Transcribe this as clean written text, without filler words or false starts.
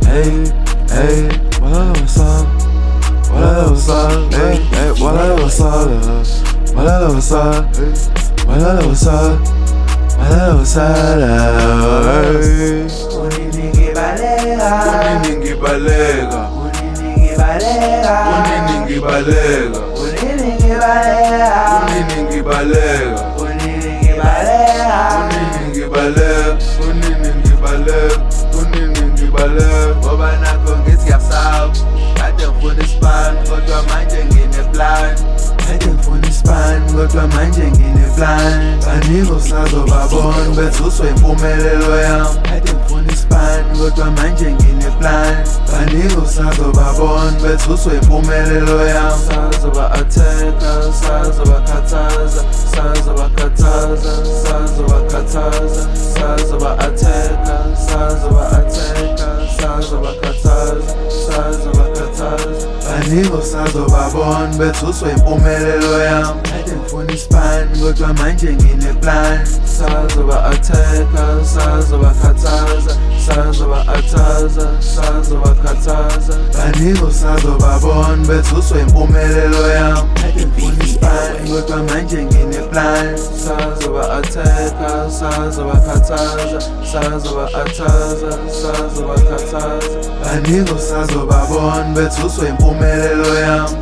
Hey, hey, wala wasala, wala wasala, hey, hey, wala wasala, wala wasala, hey, wala wasala, wala wasala, hey. Unini ngibaleka, Unini ngibaleka, unini ngibaleka, unini ngibaleka, unini ngibaleka, unini ngibaleka, unini ngibaleka, unini ngibaleka, unini ngibaleka, unini ngibaleka. ngoba nakho ngithi ngiyasaba, kade ngifuna ispan kodwa manje ngine-plan, Kade ngifuna ispan kodwa manje ngine-plan. Baningi osazobabona bethuswa impumelelo yami. Kade ngifuna ispan kodwa manje ngine-plan. Baningi osazobabona bethuswa impumelelo yami. sazoba-atheka, sazoba-khathaza, sazoba-khathaza, sazoba-khathaza, sazoba-atheka, sazoba-atheka, sazoba-khathaza, sazoba-khathaza. Baningi osazobabona bethuswa impumelelo yami. Kade ngifuna ispan kodwa manje ngine-plan. Sazoba-atheka, sazoba-khathaza, sazoba-athaza, sazoba-khathaza. Baningi osazobabona bethuswa impumelelo yami. Kade ngifuna ispan kodwa manje ngine-plan. Sazoba-atheka, sazoba-khathaza, sazoba-athaza, sazoba-khathaza. Baningi osazobabona bethuswa impumelelo yami.